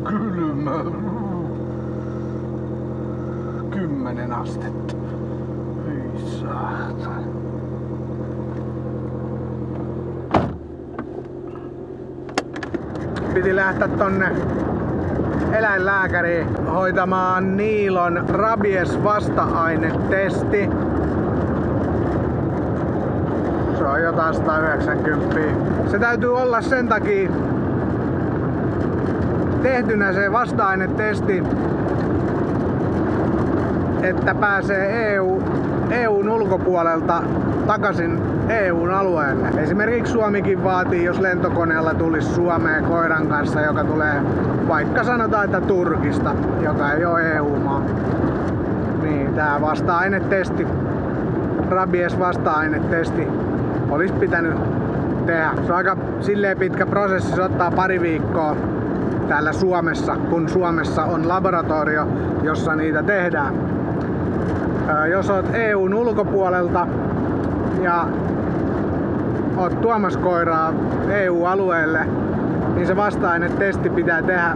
kylmä. 10 astetta. Hyi saatana. Piti lähteä tonne eläinlääkäriin hoitamaan Niilon rabies vasta-ainetesti. Se on jotain 190. Se täytyy olla sen takia tehtynä se vasta-ainetesti, että pääsee EUn ulkopuolelta takaisin EUn alueelle. Esimerkiksi Suomikin vaatii, jos lentokoneella tulisi Suomeen koiran kanssa, joka tulee vaikka sanotaan, että Turkista, joka ei ole EU-maa. Niin tää vasta-ainetesti, rabies vasta-ainetesti olisi pitänyt tehdä. Se on aika silleen pitkä prosessi, se ottaa pari viikkoa täällä Suomessa, kun Suomessa on laboratorio, jossa niitä tehdään. Jos oot EUn ulkopuolelta ja oot tuomassa koiraa EU-alueelle, niin se vasta-ainetesti pitää tehdä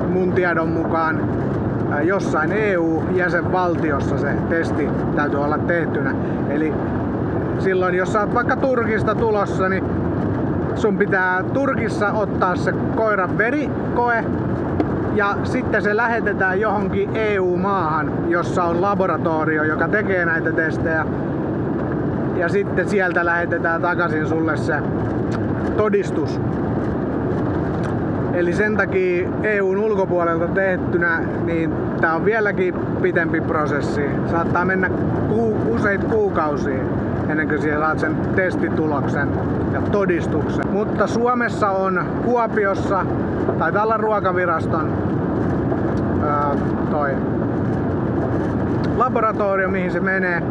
mun tiedon mukaan jossain EU-jäsenvaltiossa se testi täytyy olla tehtynä. Eli silloin jos sä oot vaikka Turkista tulossa, niin sun pitää Turkissa ottaa se koiran verikoe ja sitten se lähetetään johonkin EU-maahan, jossa on laboratorio, joka tekee näitä testejä. Ja sitten sieltä lähetetään takaisin sulle se todistus. Eli sen takia EUn ulkopuolelta tehtynä, niin tää on vieläkin pitempi prosessi. Saattaa mennä useita kuukausia ennen kuin siellä saat sen testituloksen ja todistuksen. Mutta Suomessa on Kuopiossa, taitaa olla Ruokaviraston toi laboratorio, mihin se menee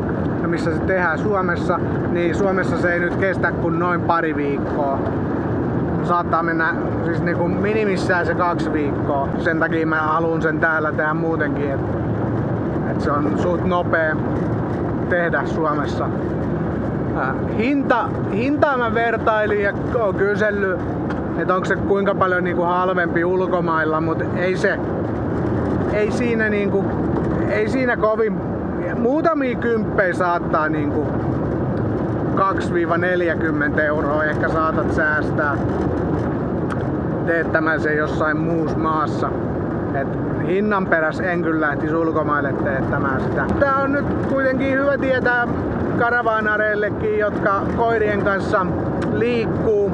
ja missä se tehdään Suomessa, niin Suomessa se ei nyt kestä kuin noin pari viikkoa. Saattaa mennä siis niinku minimissään se 2 viikkoa. Sen takia mä haluun sen täällä tehdä muutenkin, että se on suht nopea tehdä Suomessa. Hintaa mä vertailin ja oon kysellyt, että onko se kuinka paljon niinku halvempi ulkomailla, mutta ei siinä kovin, muutamia kymppejä saattaa niinku 2-40 euroa ehkä saatat säästää teettämään sen jossain muussa maassa. Et hinnan perässä en kyllä lähtisi ulkomaille teettämään sitä. Tää on nyt kuitenkin hyvä tietää karavaanareillekin, jotka koirien kanssa liikkuu,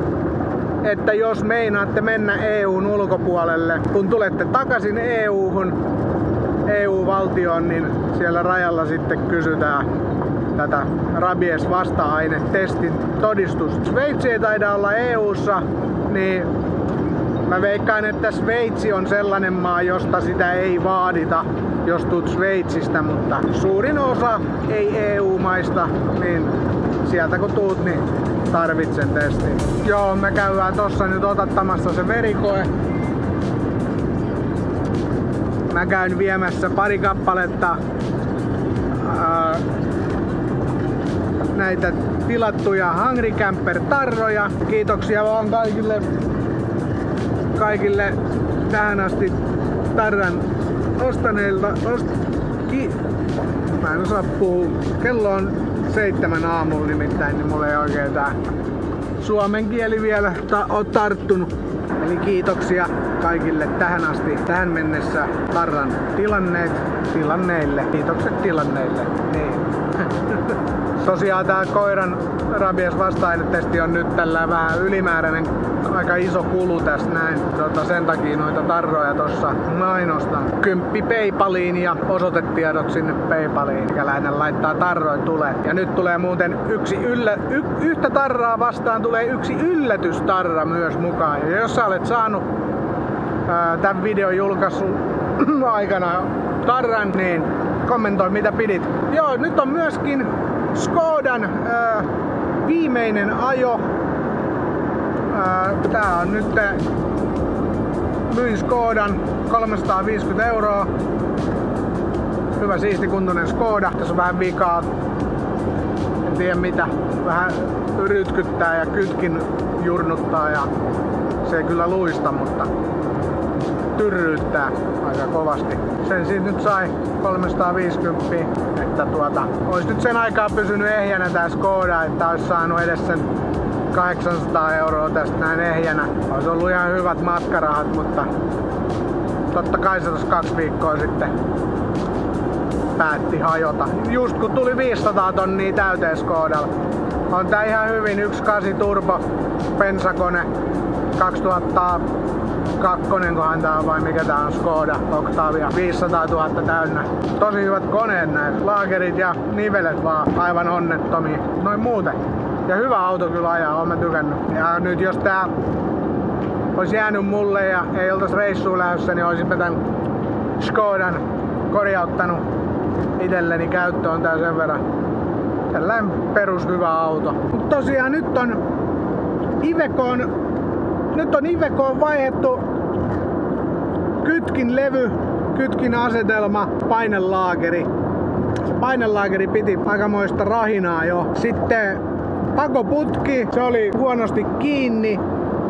että jos meinaatte mennä EUn ulkopuolelle, kun tulette takaisin EU-valtioon, niin siellä rajalla sitten kysytään tätä rabies vasta-ainetestin todistusta. Sveitsi ei taida olla EU:ssa, niin mä veikkaan, että Sveitsi on sellainen maa, josta sitä ei vaadita, jos tuut Sveitsistä, mutta suurin osa ei EU-maista, niin sieltä kun tuut, niin tarvitsen testin. Joo, me käydään tossa nyt otattamassa se verikoe. Mä käyn viemässä pari kappaletta näitä tilattuja Hungry Camper tarroja. Kiitoksia vaan kaikille tähän asti tarran ostaneilta. Mä en osaa puhua. Kello on 7 aamulla nimittäin, niin mulla ei oikein tää suomen kieli vielä ole tarttunut. Eli kiitoksia kaikille tähän asti, tähän mennessä tarran tilanneille. Kiitokset tilanneille. Niin. Tosiaan tää koiran rabies vasta-ainetesti on nyt tällä vähän ylimääräinen, aika iso kulu tässä näin. Sen takia noita tarroja tossa mainostan. 10 PayPaliin ja osoitetiedot sinne PayPaliin. Mikäläinen laittaa tarroja tulee. Ja nyt tulee muuten yhtä tarraa vastaan tulee yksi yllätystarra myös mukaan. Ja jos sä olet saanut tämän videon julkaisun aikana tarran, niin kommentoi mitä pidit. Joo, nyt on myöskin Škodan viimeinen ajo. Tää on nyt, myin Škodan 350 €. Hyvä siistikuntoinen Škoda. Tässä on vähän vikaa. en tiedä mitä. Vähän rytkyttää ja kytkin jurnuttaa ja se ei kyllä luista, mutta tyrryyttää aika kovasti. Sen siitä nyt sai 350, että ois nyt sen aikaa pysynyt ehjänä tää Skoda, että ois saanut edes sen 800 € tästä näin ehjänä. Ois ollut ihan hyvät matkarahat, mutta totta kai se tossa 2 viikkoa sitten päätti hajota. Just kun tuli 500 tonnia täyteen Skodalla. On tää ihan hyvin 1.8 turbo pensakone 2002 kohan tää on vai mikä tää on, Skoda Octavia, 500 000 täynnä. Tosi hyvät koneet näin, laakerit ja nivelet vaan aivan onnettomia, noin muuten. Ja hyvä auto kyllä ajaa, oon mä tykännyt. Ja nyt jos tää olisi jäänyt mulle ja ei oltais reissuun lähdössä, niin olisin tän Skodan korjauttanut itselleni käyttöön tää sen verran. Tällainen perus hyvä auto. Mut tosiaan nyt on Ivecoon vaihdettu kytkin levy, kytkin asetelma, painelaakeri. Se painelaakeri piti aikamoista rahinaa jo. Sitten pakoputki, se oli huonosti kiinni.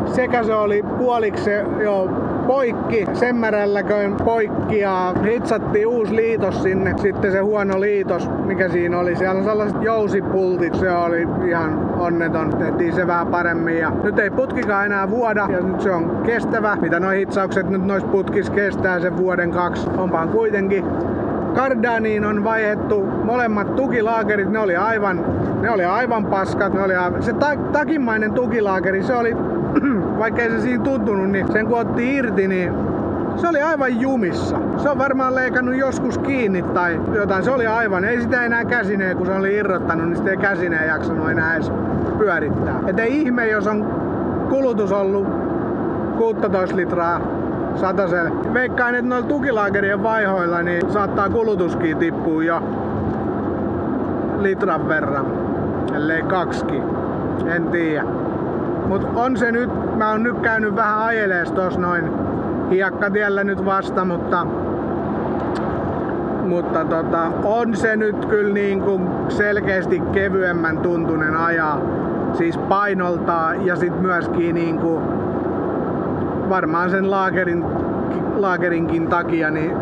Sekä se oli puoliksi jo poikki, semmärälläköön poikki ja hitsattiin uusi liitos sinne. Sitten se huono liitos, mikä siinä oli, siellä on sellaiset jousipultit, se oli ihan onneton, tehtiin se vähän paremmin. Ja nyt ei putkikaan enää vuoda ja nyt se on kestävä, mitä noi hitsaukset nyt noissa putkissa kestää sen vuoden 2, onpahan kuitenkin. Cardaniin on vaihdettu molemmat tukilaakerit, ne oli aivan paskat, se takimainen tukilaakeri, se oli vaikka ei se siinä tuntunut, niin sen kun otti irti, niin se oli aivan jumissa. Se on varmaan leikannut joskus kiinni tai jotain. Se oli aivan, ei sitä enää käsineen, kun se oli irrottanut, niin sitä ei käsineen jaksanut enää edes pyörittää. Et ei ihme, jos on kulutus ollut 16 litraa sataselle. Veikkaan, että noilla tukilaakerien vaihoilla niin saattaa kulutuskin tippua jo litran verran, ellei 2kin. En tiedä. Mut on se nyt, mä oon nyt käynyt vähän ajelees tos noin hiekkatiellä nyt vasta, mutta on se nyt kyllä niinku selkeästi kevyemmän tuntunen ajaa. Siis painoltaan ja sit myöskin niinku varmaan sen laakerinkin takia niin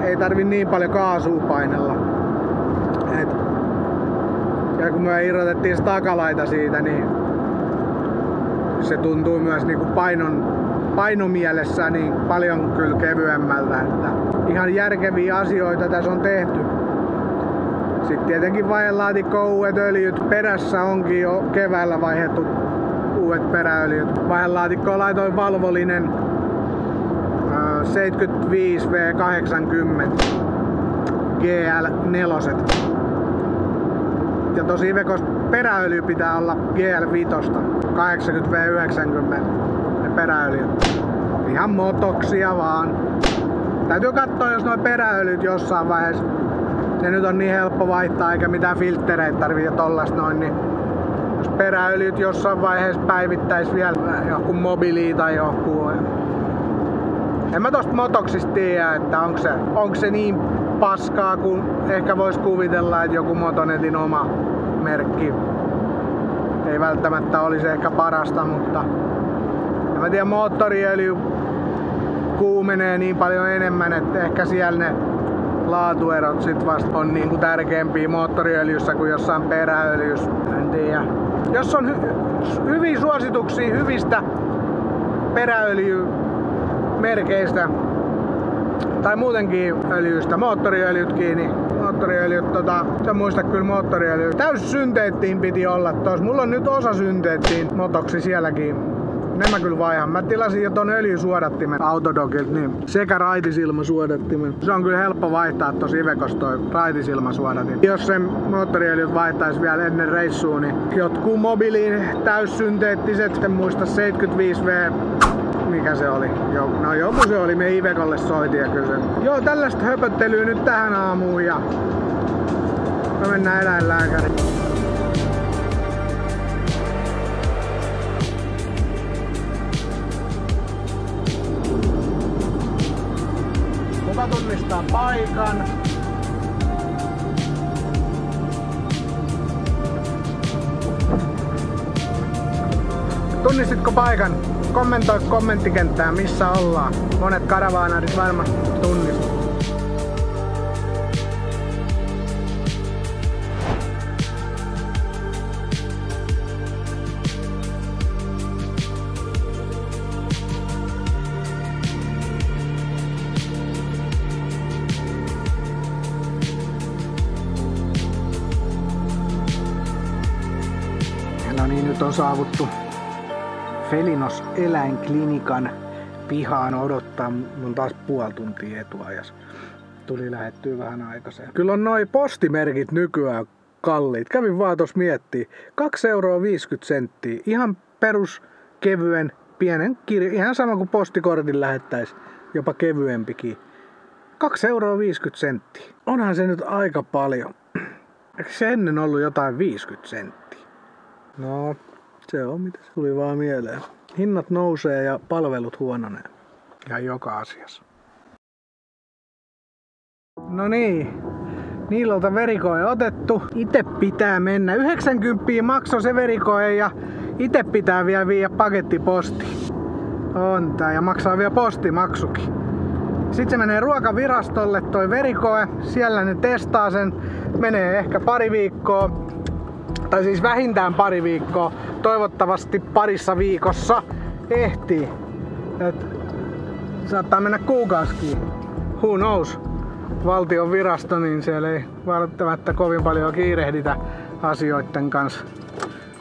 ei tarvi niin paljon kaasua painella. Ja kun me irrotettiin takalaita siitä, niin se tuntuu myös niinku painomielessä niin paljon kyllä kevyemmältä. Että ihan järkeviä asioita tässä on tehty. Sitten tietenkin vaihelaatikko uudet öljyt. Perässä onkin jo keväällä vaihdettu uudet peräöljyt. Vaihelaatikkoon laitoin valvollinen 75V80 GL4. Ja tosi Ivecossa peräöljy pitää olla GL5, 80V90 ne peräöljyt. Ihan motoksia vaan. Täytyy katsoa, jos nuo peräöljyt jossain vaiheessa, ne nyt on niin helppo vaihtaa eikä mitään filttereitä tarvitse tollasta noin, niin jos peräöljyt jossain vaiheessa päivittäis vielä joku mobiiliin tai joku. En mä tosta motoksista tiedä, että onko se niin paskaa kuin ehkä vois kuvitella, että joku Motonetin oma merkki ei välttämättä olisi ehkä parasta, mutta en mä tiedä, moottoriöljy kuumenee niin paljon enemmän, että ehkä siellä ne laatuerot sit vasta on niinku tärkeämpiä moottoriöljyssä kuin jossain peräöljyssä. En tiedä. Jos on hyviä suosituksia hyvistä peräöljymerkeistä tai muutenkin öljyistä, moottoriöljytkin, niin moottoriöljyt, en muista kyllä moottoriöljy. Täyssynteettiin piti olla tos. Mulla on nyt osa synteettiin motoksi sielläkin. Ne mä kyllä vaihan. Mä tilasin jo ton öljysuodattimen Autodogilta, niin sekä raitisilmasuodattimen. Se on kyllä helppo vaihtaa tos Ivecossa toi raitisilmasuodatin. Jos sen moottoriöljyt vaihtais vielä ennen reissua, niin jotkut mobiiliin täyssynteettiset, en muista 75V. Mikä se oli? No joku se oli, me Ivecolle soitin ja kysyin. Joo, tällaista höpöttelyä nyt tähän aamuun ja me mennään eläinlääkäriin. Kuka tunnistaa paikan? Tunnistitko paikan? Kommentoi kommenttikenttään, missä ollaan. Monet karavaanarit varmasti tunnistat. No niin, nyt on saavuttu Felinos eläinklinikan pihaan odottaa. Mun taas puoli tuntia etuajas. Tuli lähettyä vähän aikaisemmin. Kyllä on noi postimerkit nykyään kalliit. Kävin vaan tossa miettii. 2,50 €. Ihan perus kevyen pienen kirja. Ihan sama kuin postikortin lähettäis. Jopa kevyempikin. 2,50 €. Onhan se nyt aika paljon. Eikö se ennen ollut jotain 50 senttiä? No, se on mitä se tuli vaan mieleen. Hinnat nousee ja palvelut huononee. Ihan joka asiassa. No niin, Niilolta verikoe otettu. Ite pitää mennä. 90 maksoi se verikoe ja ite pitää vielä viedä pakettipostiin. On tää ja maksaa vielä postimaksukin. Sitten se menee ruokavirastolle toi verikoe. Siellä ne testaa sen. Menee ehkä pari viikkoa. Tai siis vähintään pari viikkoa. Toivottavasti parissa viikossa ehtii. Et saattaa mennä kuukausikin. Who knows? Valtion virasto, niin siellä ei välttämättä kovin paljon kiirehditä asioiden kanssa.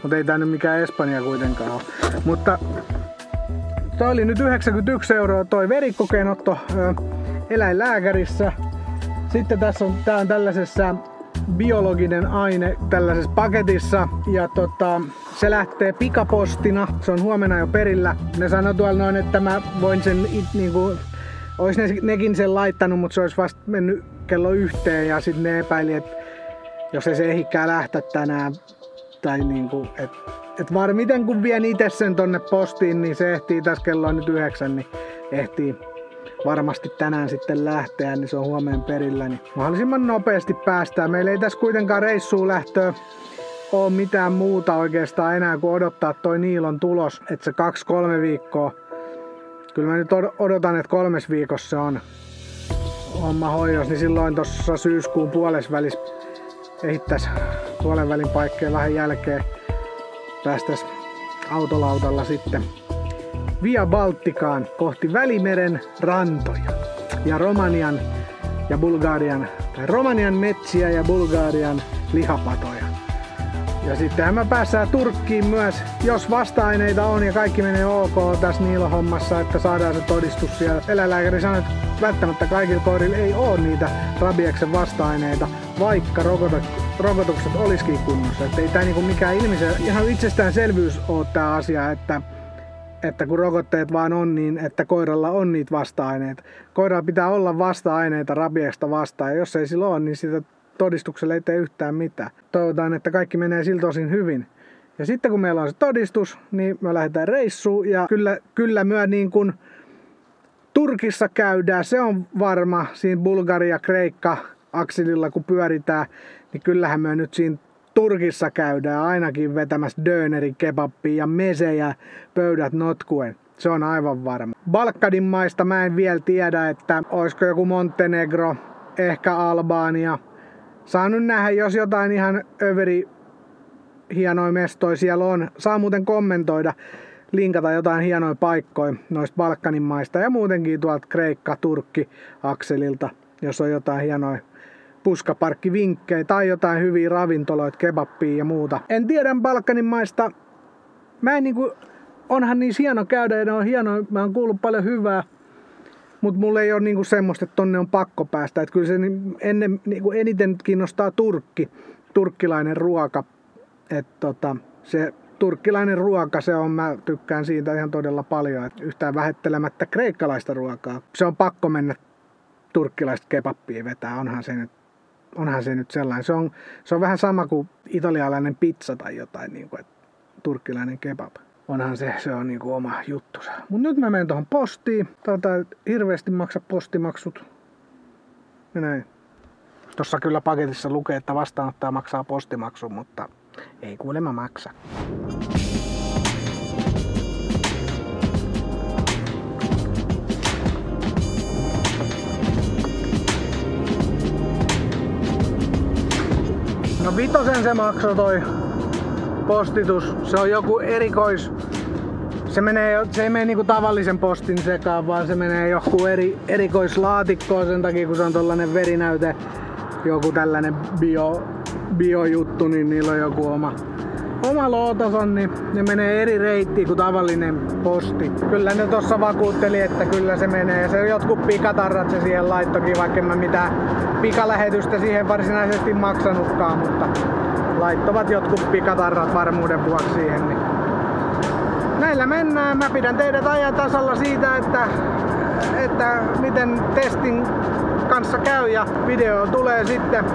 Mutta ei tää nyt mikään Espanja kuitenkaan ole. Mutta toi oli nyt 91 € toi verikokeenotto eläinlääkärissä. Sitten tässä on, tää on tällaisessa biologinen aine tällaisessa paketissa ja se lähtee pikapostina. Se on huomenna jo perillä. Ne sanoi tuolla noin, että mä voin sen niinku, ois nekin sen laittanut, mutta se olisi vasta mennyt kello 1 ja sitten ne epäili, että jos ei se ehikään lähteä tänään tai niinku, että varmiten kun vien itse sen tonne postiin, niin se ehtii tässä kello on nyt 9, niin ehtii varmasti tänään sitten lähteä, niin se on huomenna perillä, niin mahdollisimman nopeasti päästään. Meillä ei tässä kuitenkaan reissuun lähtöä ole mitään muuta oikeastaan enää kuin odottaa toi Niilon tulos, että se 2-3 viikkoa. Kyllä mä nyt odotan, että 3 viikossa se on homma hoidos, niin silloin tuossa syyskuun puolesvälissä ehittäisi puolenvälin paikkeen vähän jälkeen. Päästäis autolautalla sitten Via Balticaan kohti Välimeren rantoja ja Romanian ja Bulgarian, tai Romanian metsiä ja Bulgarian lihapatoja. Ja sittenhän me päästään Turkkiin myös, jos vasta-aineita on ja kaikki menee ok tässä Niilo-hommassa, että saadaan se todistus siellä. Eläinlääkäri sanoi, että välttämättä kaikilla koirilla ei ole niitä rabieksen vasta-aineita, vaikka rokotukset olisikin kunnossa. Että ei tää niinku mikään ihan itsestäänselvyys ole tää asia, että kun rokotteet vaan on, niin että koiralla on niitä vasta-aineita. Koiralla pitää olla vasta-aineita rabiesta vastaan, ja jos ei sillä ole, niin sitä todistuksella ei tee yhtään mitään. Toivotaan, että kaikki menee siltä osin hyvin. Ja sitten kun meillä on se todistus, niin me lähdetään reissuun, ja kyllä myö niin kuin Turkissa käydään, se on varma, siinä Bulgaria-Kreikka-akselilla kun pyöritään, niin kyllähän me nyt siinä Turkissa käydään ainakin vetämässä döneri, kebabia ja mesejä pöydät notkuen. Se on aivan varma. Balkanin maista mä en vielä tiedä, että olisiko joku Montenegro, ehkä Albania. Saa nyt nähdä, jos jotain ihan överi hienoja mestoja siellä on. Saa muuten kommentoida, linkata jotain hienoja paikkoja noista Balkanin maista ja muutenkin tuolta Kreikka-Turkki-akselilta, jos on jotain hienoja puskaparkkivinkkejä tai jotain hyviä ravintoloita, kebabia ja muuta. En tiedä Balkanin maista. Mä en onhan niin hieno käydä ja ne on hienoja. Mä oon kuullut paljon hyvää. Mutta mulla ei ole semmoista, että tonne on pakko päästä. Et kyllä se eniten kiinnostaa turkkilainen ruoka. Se turkkilainen ruoka, se on, mä tykkään siitä ihan todella paljon. Et yhtään vähättelemättä kreikkalaista ruokaa. Se on pakko mennä turkkilaista kebabia vetää. Onhan se nyt sellainen. Se on vähän sama kuin italialainen pizza tai jotain, turkkilainen kebab. Onhan se on oma juttusa. Mut nyt mä menen tuohon postiin. Hirveästi maksa postimaksut. Ja näin. Tossa kyllä paketissa lukee, että vastaanottaja maksaa postimaksun, mutta ei kuulemma maksa. 5 se maksoi toi postitus. Se on joku se ei mene niinku tavallisen postin sekaan, vaan se menee joku erikoislaatikkoon sen takia, kun se on tollanen verinäyte, joku tällainen biojuttu, niin niillä on joku oma lootaso, niin ne menee eri reittiin kuin tavallinen posti. Kyllä ne tossa vakuutteli, että kyllä se menee. Se jotkut pikatarrat se siihen laittokin, vaikka en mä mitään pikalähetystä siihen varsinaisesti maksanutkaan, mutta laittovat jotkut pikatarrat varmuuden vuoksi siihen. Niin. Näillä mennään. Mä pidän teidät ajan tasalla siitä, että miten testin kanssa käy, ja video tulee sitten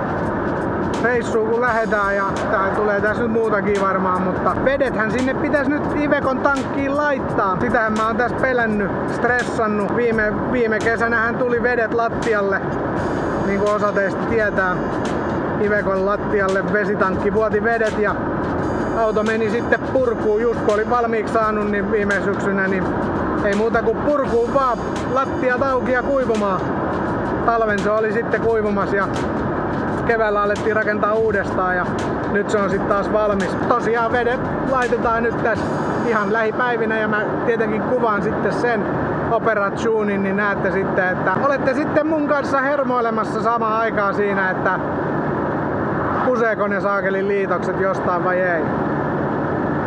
reissuun kun lähdetään, ja tää tulee tässä nyt muutakin varmaan, mutta vedethän sinne pitäisi nyt Ivecon tankkiin laittaa. Sitähän mä oon tässä pelännyt, stressannut. Viime kesänähän tuli vedet lattialle, niin kuin osa teistä tietää. Ivecon lattialle vesitankki vuoti vedet ja auto meni sitten purkuun, just kun oli valmiiksi saanut niin viime syksynä, niin ei muuta kuin purkuun vaan, lattiat auki ja kuivumaan. Talven se oli sitten kuivumassa ja keväällä alettiin rakentaa uudestaan ja nyt se on sitten taas valmis. Tosiaan vedet laitetaan nyt tässä ihan lähipäivinä ja mä tietenkin kuvaan sitten sen operatioonin, niin näette sitten, että olette sitten mun kanssa hermoilemassa samaan aikaan siinä, että kuseeko ne saakelin liitokset jostain vai ei.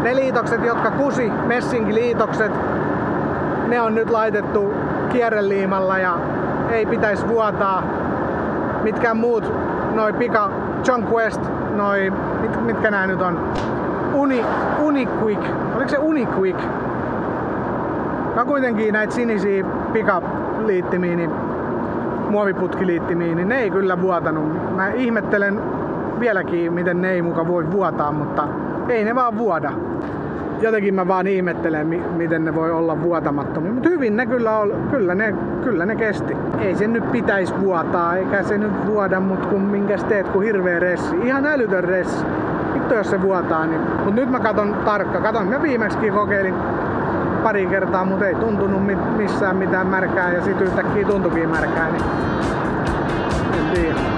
Ne liitokset, jotka kusi, messinkiliitokset, ne on nyt laitettu kierreliimalla ja ei pitäisi vuotaa. Mitkään muut, noi John Quest, noi, mitkä nää nyt on? Uniquick, oliko se Uniquick? No kuitenkin näitä sinisiä pikaliittimiä, niin muoviputkiliittimiä, niin ne ei kyllä vuotanut. Mä ihmettelen vieläkin, miten ne ei muka voi vuotaa, mutta ei ne vaan vuoda. Jotenkin mä vaan ihmettelen, miten ne voi olla vuotamattomia, mutta hyvin ne kyllä ne kesti. Ei se nyt pitäisi vuotaa, eikä se nyt vuoda, mutta kun minkäs teet, kun hirveä ressi. Ihan älytön ressi. Vittu jos se vuotaa, niin. Mut nyt mä katon tarkka. Mä viimeksikin kokeilin pari kertaa, mutta ei tuntunut missään mitään märkää ja sit yhtäkkiä tuntuikin märkää, niin en tiedä.